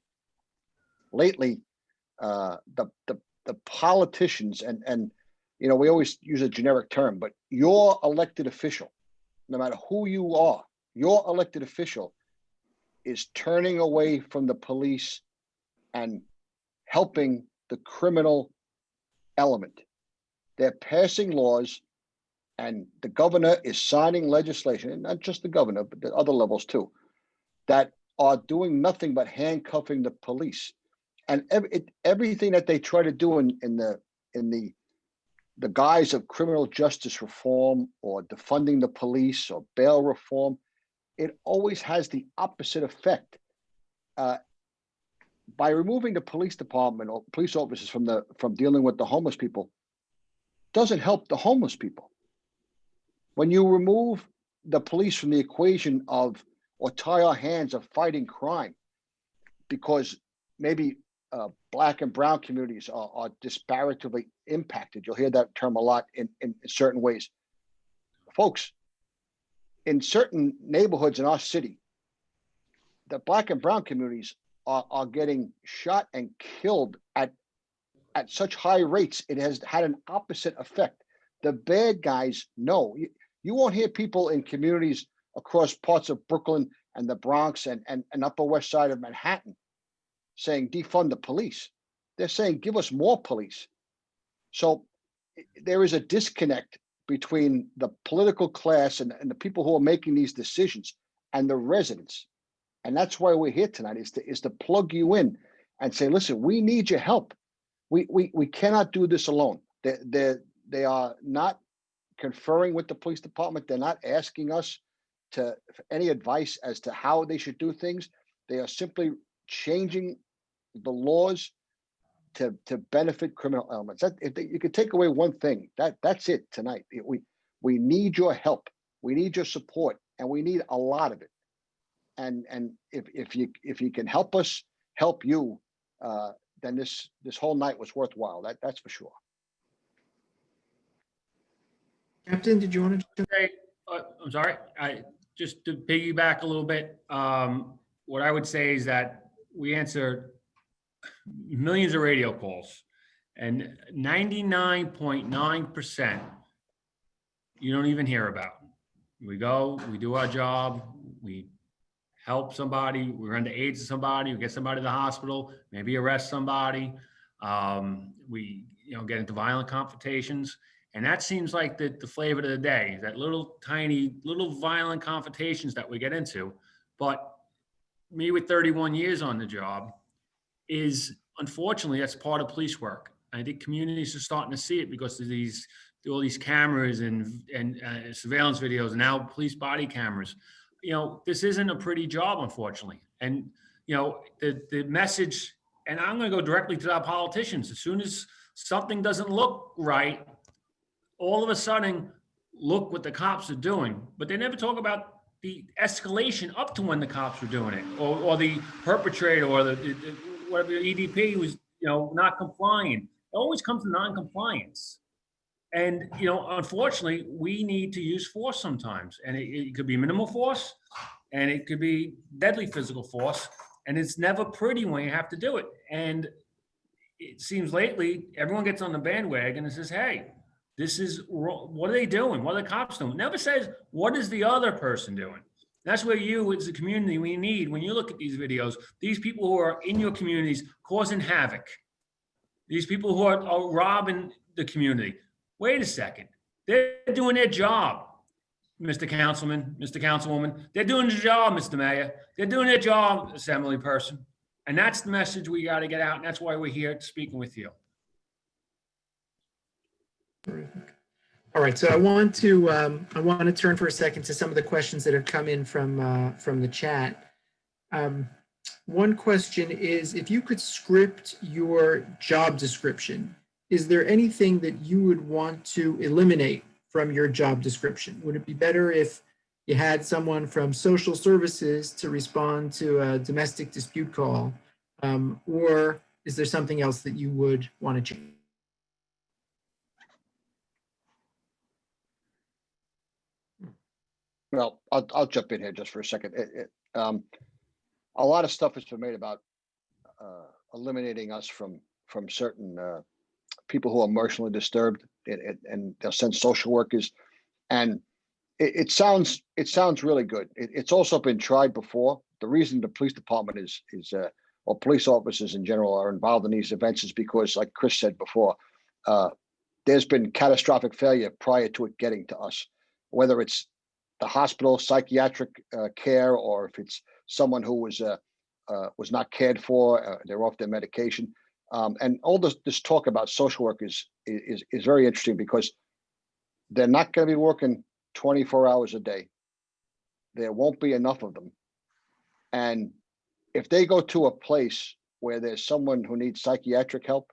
Lately, the politicians and we always use a generic term, but your elected official, no matter who you are, your elected official is turning away from the police and helping the criminal element. They're passing laws, and the governor is signing legislation, and not just the governor, but the other levels too, that are doing nothing but handcuffing the police. And everything that they try to do in the guise of criminal justice reform or defunding the police or bail reform, it always has the opposite effect. By removing the police department or police officers from dealing with the homeless people, doesn't help the homeless people. When you remove the police from the equation of, or tie our hands of fighting crime, because maybe Black and brown communities are disparitately impacted. You'll hear that term a lot in certain ways. Folks, in certain neighborhoods in our city, the Black and brown communities are getting shot and killed at such high rates. It has had an opposite effect. The bad guys know. You won't hear people in communities across parts of Brooklyn and the Bronx and Upper West Side of Manhattan saying defund the police. They're saying give us more police. So there is a disconnect between the political class and the people who are making these decisions and the residents. And that's why we're here tonight, is to plug you in and say, listen, we need your help. We cannot do this alone. They are not conferring with the police department. They're not asking us for any advice as to how they should do things. They are simply changing the laws to benefit criminal elements. If you could take away one thing, that's it tonight. We need your help. We need your support, and we need a lot of it. And if you can help us help you, then this whole night was worthwhile. That's for sure. Captain, did you want to? Okay, I'm sorry. Just to piggyback a little bit, what I would say is that we answer millions of radio calls, and 99.9% you don't even hear about. We go, we do our job, we help somebody, we run the aids to somebody, we get somebody to the hospital, maybe arrest somebody. We get into violent confrontations. And that seems like the flavor of the day, that little violent confrontations that we get into. But me with 31 years on the job is, unfortunately, that's part of police work. I think communities are starting to see it because of all these cameras and surveillance videos, and now police body cameras. This isn't a pretty job, unfortunately. And, the message, and I'm going to go directly to our politicians. As soon as something doesn't look right, all of a sudden, look what the cops are doing. But they never talk about the escalation up to when the cops were doing it, or the perpetrator, or the whatever EDP was, not complying. It always comes to non-compliance. And, unfortunately, we need to use force sometimes. And it could be minimal force, and it could be deadly physical force. And it's never pretty when you have to do it. And it seems lately, everyone gets on the bandwagon and says, hey, this is wrong. What are they doing? What are the cops doing? It never says, what is the other person doing? That's where you, as a community, we need, when you look at these videos, these people who are in your communities causing havoc, these people who are robbing the community. Wait a second. They're doing their job, Mr. Councilman, Mr. Councilwoman. They're doing their job, Mr. Mayor. They're doing their job, Assembly person. And that's the message we got to get out. And that's why we're here speaking with you. Terrific. All right, so I want to turn for a second to some of the questions that have come in from the chat. One question is, if you could script your job description, is there anything that you would want to eliminate from your job description? Would it be better if you had someone from social services to respond to a domestic dispute call? Or is there something else that you would want to change? Well, I'll jump in here just for a second. A lot of stuff has been made about eliminating us from certain people who are emotionally disturbed, and they'll send social workers, and it sounds really good. It's also been tried before. The reason the police department is or police officers in general are involved in these events is because, like Chris said before, there's been catastrophic failure prior to it getting to us, whether it's the hospital, psychiatric care, or if it's someone who was not cared for, they're off their medication. And all this talk about social workers is very interesting because they're not going to be working 24 hours a day. There won't be enough of them. And if they go to a place where there's someone who needs psychiatric help,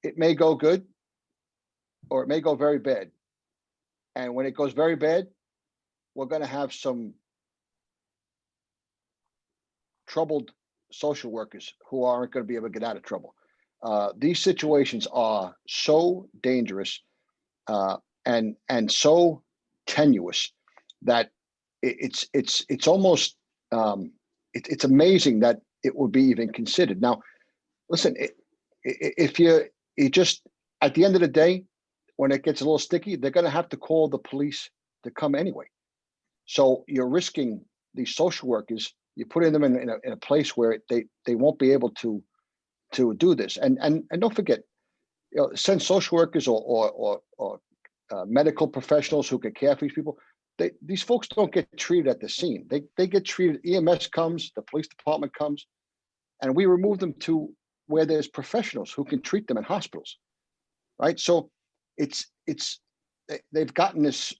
it may go good or it may go very bad. And when it goes very bad, we're going to have some troubled social workers who aren't going to be able to get out of trouble. These situations are so dangerous and so tenuous that it's almost it's amazing that it would be even considered. Now, listen, if you just at the end of the day, when it gets a little sticky, they're going to have to call the police to come anyway. So you're risking these social workers. You're putting them in a place where they won't be able to do this. And don't forget, send social workers or medical professionals who can care for these people. These folks don't get treated at the scene. They get treated. EMS comes, the police department comes, and we remove them to where there's professionals who can treat them in hospitals, right? So they've gotten this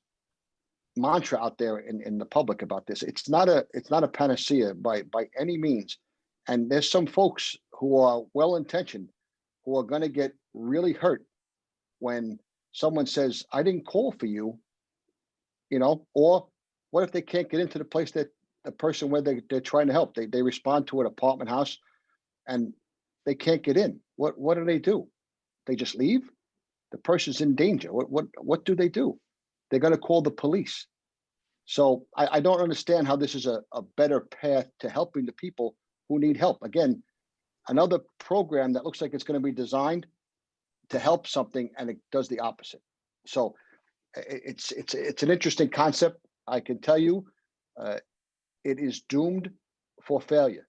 mantra out there in the public about this. It's not a panacea by any means. And there's some folks who are well-intentioned who are going to get really hurt when someone says, I didn't call for you, or what if they can't get into the place that the person where they're trying to help? They respond to an apartment house and they can't get in. What do? They just leave? The person's in danger. What do? They're going to call the police. So I don't understand how this is a better path to helping the people who need help. Again, another program that looks like it's going to be designed to help something and it does the opposite. So it's an interesting concept. I can tell you, it is doomed for failure.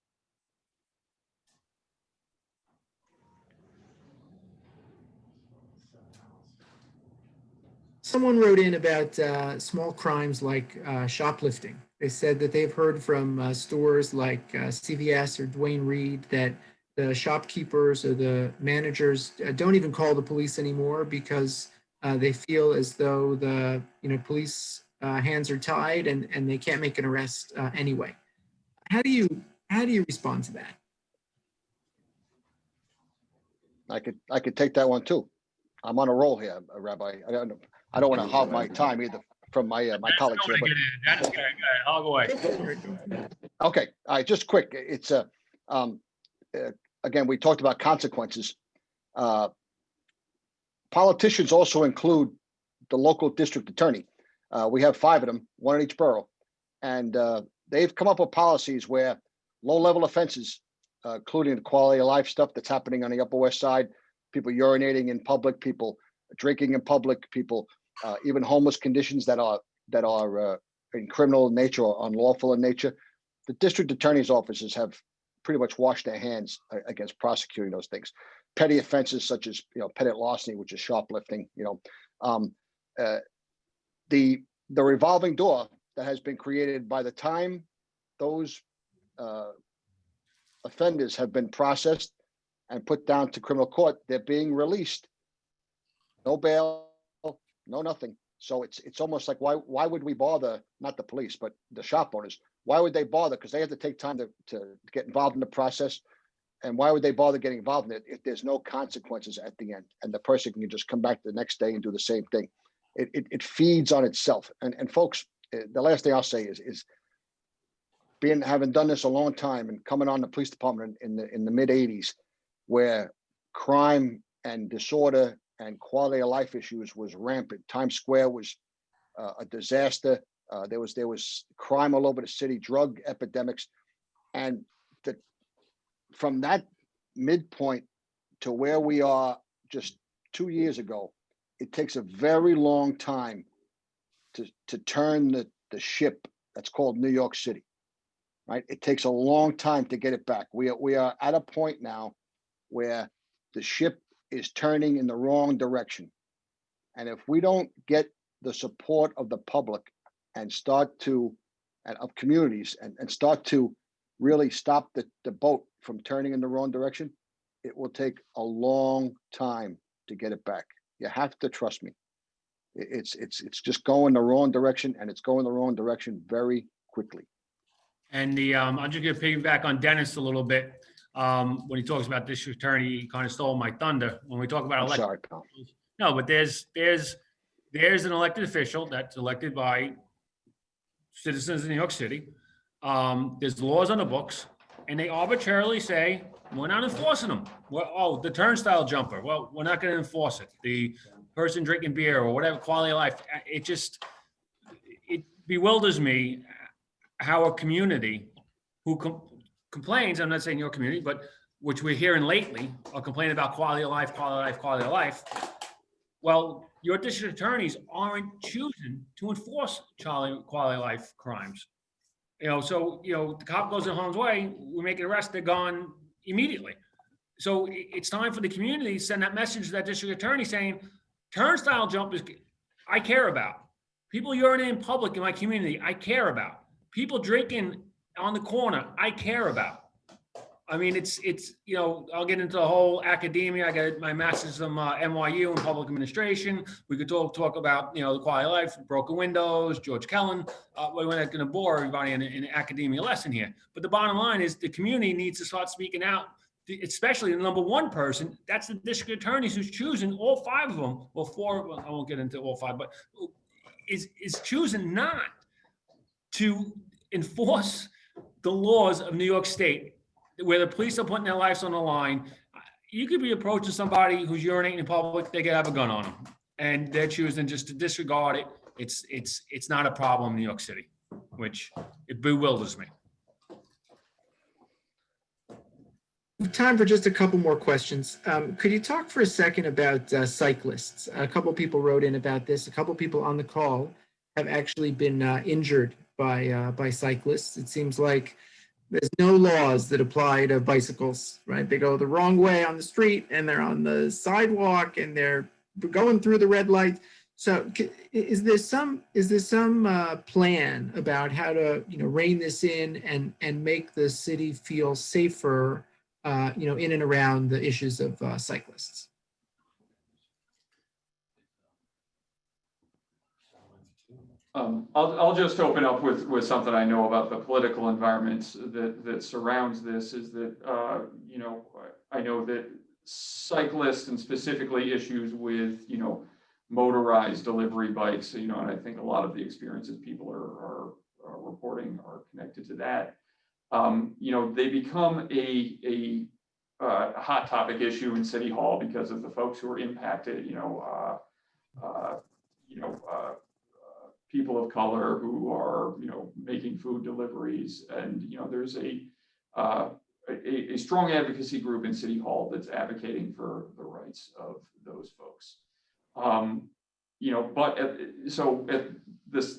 Someone wrote in about small crimes like shoplifting. They said that they've heard from stores like CVS or Duane Reade that the shopkeepers or the managers don't even call the police anymore because they feel as though the police hands are tied and they can't make an arrest anyway. How do you respond to that? I could take that one too. I'm on a roll here, Rabbi. I don't want to hog my time either from my colleagues here. But That's good. Hog away. okay, all right, just quick. It's again, we talked about consequences. Politicians also include the local district attorney. We have 5 of them, 1 in each borough, and they've come up with policies where low-level offenses, including the quality of life stuff that's happening on the Upper West Side, people urinating in public, people drinking in public, people even homeless conditions that are in criminal nature or unlawful in nature. The district attorney's offices have pretty much washed their hands against prosecuting those things. Petty offenses such as petty larceny, which is shoplifting. The revolving door that has been created by the time those offenders have been processed and put down to criminal court, they're being released. No bail, no nothing. So it's almost like why would we bother, not the police, but the shop owners? Why would they bother? Because they have to take time to get involved in the process. And why would they bother getting involved in it if there's no consequences at the end and the person can just come back the next day and do the same thing? It feeds on itself. And folks, the last thing I'll say is having done this a long time and coming on the police department in the mid 80s, where crime and disorder and quality of life issues was rampant. Times Square was a disaster. There was crime all over the city, drug epidemics, and from that midpoint to where we are just 2 years ago, it takes a very long time to turn the ship that's called New York City, right? It takes a long time to get it back. We are at a point now where the ship is turning in the wrong direction. And if we don't get the support of the public and of communities and start to really stop the boat from turning in the wrong direction, it will take a long time to get it back. You have to trust me. It's just going the wrong direction, and it's going the wrong direction very quickly. And I'm just gonna piggyback on Dennis a little bit. When he talks about district attorney, he kind of stole my thunder. When we talk about I'm elected, sorry, pal. no, but there's an elected official that's elected by citizens in New York City. There's laws on the books, and they arbitrarily say, we're not enforcing them. Well, oh, the turnstile jumper, well, we're not gonna enforce it. The person drinking beer or whatever, quality of life, it bewilders me how a community who complains, I'm not saying your community, but which we're hearing lately, are complaining about quality of life, quality of life, quality of life. Well, your district attorneys aren't choosing to enforce quality of life crimes. So, the cop goes in harm's way, we make an arrest, they're gone immediately. So it's time for the community to send that message to that district attorney saying, turnstile jumpers, I care about. People urinating in public in my community, I care about. People drinking on the corner, I care about. I mean, it's I'll get into the whole academia. I got my master's from NYU in public administration. We could talk about, the quality of life, broken windows, George Kellen. We're not going to bore everybody in an academia lesson here. But the bottom line is the community needs to start speaking out, especially the number one person. That's the district attorneys who's choosing all five of them, or four, I won't get into all five, but is choosing not to enforce the laws of New York State, where the police are putting their lives on the line. You could be approaching somebody who's urinating in public, they could have a gun on them, and they're choosing just to disregard it. It's not a problem in New York City, which it bewilders me. Time for just a couple more questions. Could you talk for a second about cyclists? A couple people wrote in about this. A couple people on the call have actually been injured by cyclists. It seems like there's no laws that apply to bicycles, right? They go the wrong way on the street, and they're on the sidewalk, and they're going through the red light. So is there some plan about how to, rein this in and make the city feel safer, in and around the issues of cyclists? I'll just open up with something I know about the political environment that surrounds this. Is that I know that cyclists, and specifically issues with motorized delivery bikes, and I think a lot of the experiences people are reporting are connected to that. They become a hot topic issue in City Hall because of the folks who are impacted. People of color who are, making food deliveries, and there's a strong advocacy group in City Hall that's advocating for the rights of those folks.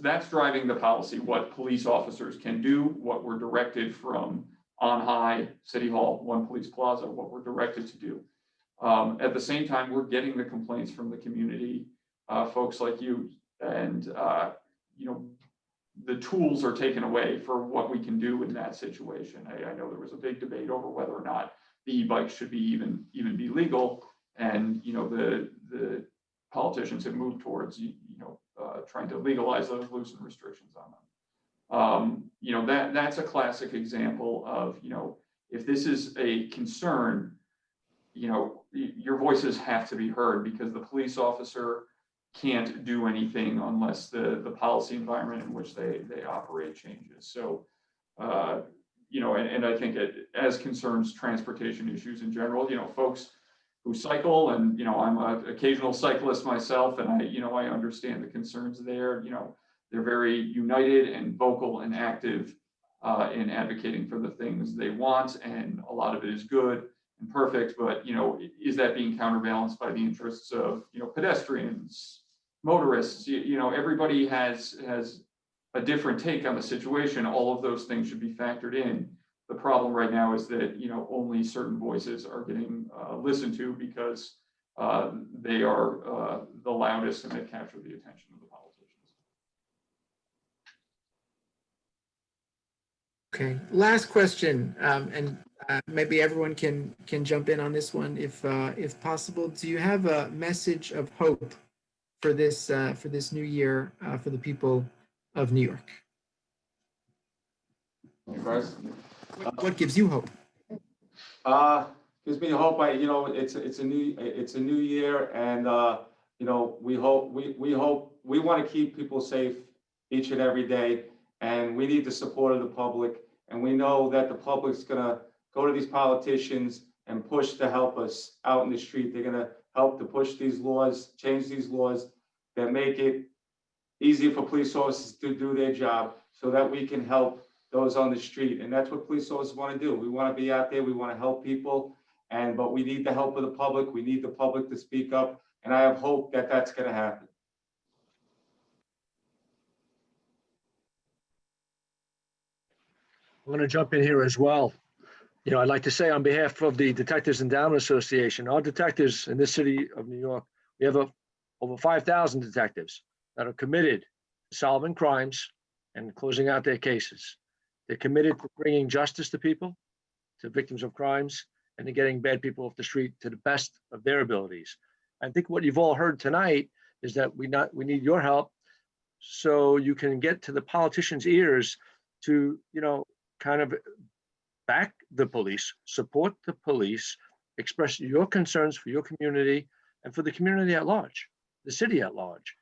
That's driving the policy, what police officers can do, what we're directed from on high, City Hall, One Police Plaza, what we're directed to do. At the same time, we're getting the complaints from the community, folks like you, and the tools are taken away for what we can do in that situation. I know there was a big debate over whether or not the e-bikes should be even be legal, and the politicians have moved towards trying to legalize those, loosen restrictions on them. That's a classic example of if this is a concern, your voices have to be heard, because the police officer can't do anything unless the policy environment in which they operate changes. So, and I think as concerns transportation issues in general, folks who cycle, and, I'm an occasional cyclist myself, and I understand the concerns there. They're very united and vocal and active in advocating for the things they want, and a lot of it is good and perfect, but, is that being counterbalanced by the interests of, pedestrians, motorists? Everybody has a different take on the situation, all of those things should be factored in. The problem right now is that, only certain voices are getting listened to because they are the loudest and they capture the attention of the politicians. Okay, last question, and maybe everyone can jump in on this one if possible. Do you have a message of hope for this new year for the people of New York? You guys? What gives you hope? Gives me hope. It's a new year, and we want to keep people safe each and every day, and we need the support of the public. And we know that the public's gonna go to these politicians and push to help us out in the street. They're gonna help to push these laws, change these laws that make it easier for police officers to do their job, so that we can help those on the street. And that's what police officers want to do. We want to be out there. We want to help people. But we need the help of the public. We need the public to speak up. And I have hope that that's going to happen. I'm going to jump in here as well. I'd like to say on behalf of the Detectives Endowment Association, our detectives in this city of New York, we have over 5,000 detectives that are committed to solving crimes and closing out their cases. They're committed to bringing justice to people, to victims of crimes, and to getting bad people off the street to the best of their abilities. I think what you've all heard tonight is that we need your help so you can get to the politicians' ears to, kind of back the police, support the police, express your concerns for your community and for the community at large, the city at large,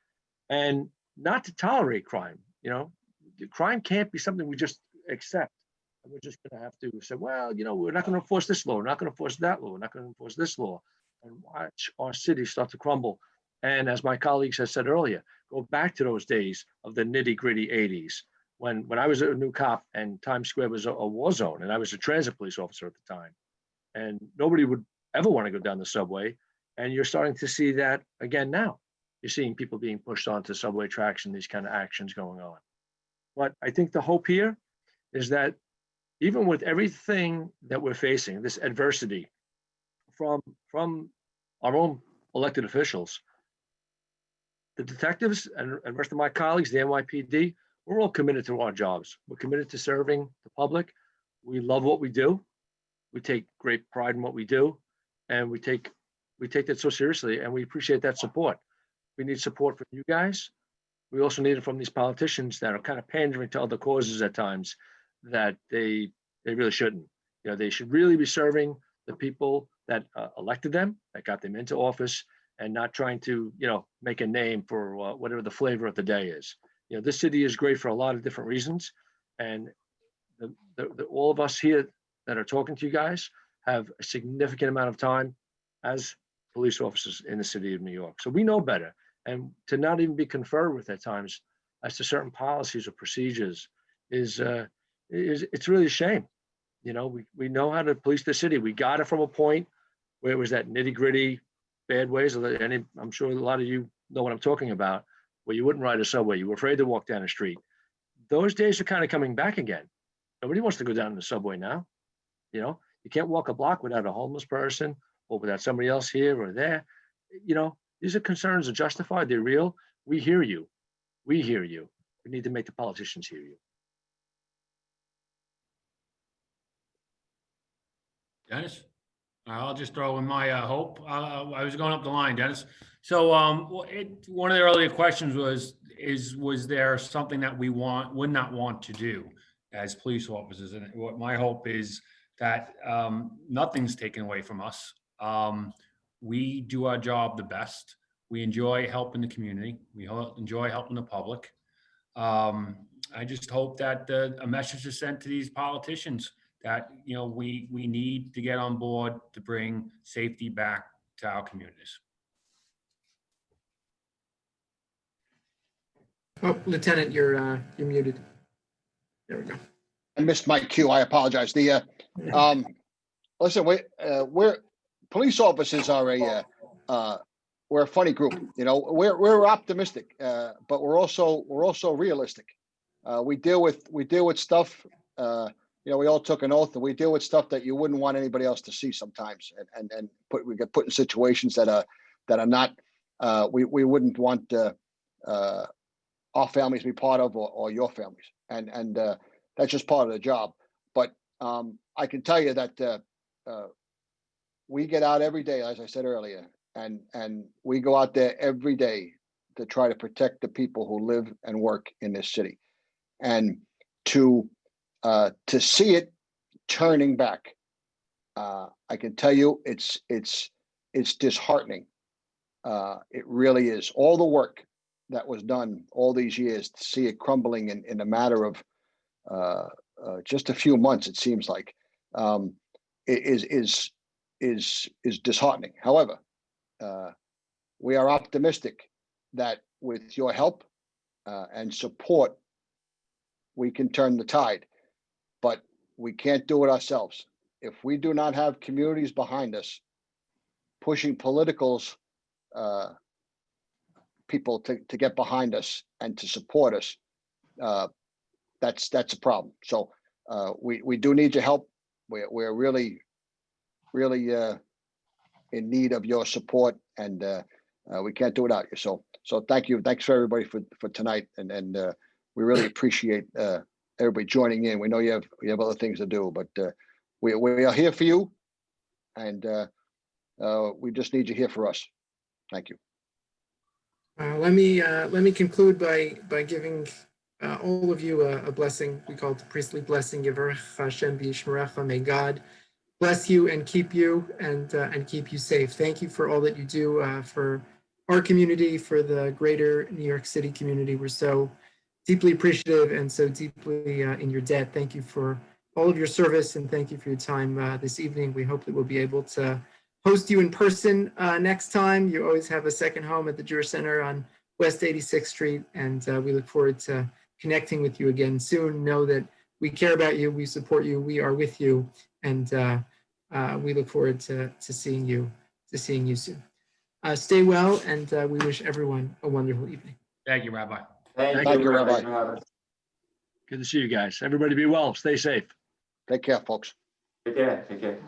and not to tolerate crime. Crime can't be something we just accept. And we're just going to have to say, well, we're not going to enforce this law. We're not going to enforce that law. We're not going to enforce this law, and watch our city start to crumble. And as my colleagues have said earlier, go back to those days of the nitty gritty 80s when I was a new cop and Times Square was a war zone, and I was a transit police officer at the time. And nobody would ever want to go down the subway. And you're starting to see that again now. You're seeing people being pushed onto subway tracks and these kind of actions going on. But I think the hope here is that even with everything that we're facing, this adversity from our own elected officials, the detectives and the rest of my colleagues, the NYPD, we're all committed to our jobs. We're committed to serving the public. We love what we do. We take great pride in what we do, and we take that so seriously, and we appreciate that support. We need support from you guys. We also need it from these politicians that are kind of pandering to other causes at times that they really shouldn't. They should really be serving the people that elected them, that got them into office, and not trying to, make a name for whatever the flavor of the day is. This city is great for a lot of different reasons, and all of us here that are talking to you guys have a significant amount of time as police officers in the city of New York. So we know better, and to not even be conferred with at times as to certain policies or procedures is it's really a shame. We know how to police the city. We got it from a point where it was that nitty gritty bad ways, and I'm sure a lot of you know what I'm talking about, where you wouldn't ride a subway. You were afraid to walk down the street. Those days are kind of coming back again. Nobody wants to go down the subway now. You can't walk a block without a homeless person or without somebody else here or there. These are concerns are justified. They're real. We hear you. We hear you. We need to make the politicians hear you. Dennis? I'll just throw in my hope. I was going up the line, Dennis. So one of the earlier questions was there something that we would not want to do as police officers? And what my hope is that nothing's taken away from us. We do our job the best. We enjoy helping the community. We enjoy helping the public. I just hope that a message is sent to these politicians that we need to get on board to bring safety back to our communities. Oh, Lieutenant, you're muted. There we go. I missed my cue. I apologize. Listen, we're police officers are we're a funny group. We're optimistic, but we're also realistic. We deal with stuff, we all took an oath, and we deal with stuff that you wouldn't want anybody else to see sometimes. And we get put in situations that are not, we wouldn't want our families to be part of, or your families. And that's just part of the job. But I can tell you that we get out every day, as I said earlier, and we go out there every day to try to protect the people who live and work in this city. And to see it turning back, I can tell you it's disheartening. It really is. All the work that was done all these years, to see it crumbling in a matter of just a few months, it seems like, is disheartening. However, we are optimistic that with your help and support, we can turn the tide, but we can't do it ourselves. If we do not have communities behind us pushing politicals, people to get behind us and to support us, that's a problem. So we do need your help. We're really in need of your support, and we can't do it without you. So thank you. Thanks for everybody for tonight, and we really appreciate everybody joining in. We know you have other things to do, but we are here for you, and we just need you here for us. Thank you. Let me conclude by giving all of you a blessing. We call it the priestly blessing. Yivarech Hashem v'yishmerecha. May God bless you and keep you, and keep you safe. Thank you for all that you do for our community, for the greater New York City community. We're so deeply appreciative and so deeply in your debt. Thank you for all of your service, and thank you for your time this evening. We hope that we'll be able to host you in person next time. You always have a second home at the Jewish Center on West 86th Street, and we look forward to connecting with you again soon. Know that we care about you, we support you, we are with you, and we look forward to seeing you soon. Stay well, and we wish everyone a wonderful evening. Thank you, Rabbi. Thank Thank you, you, Rabbi. Rabbi. Good to see you guys. Everybody be well. Stay safe. Take care, folks. Take care.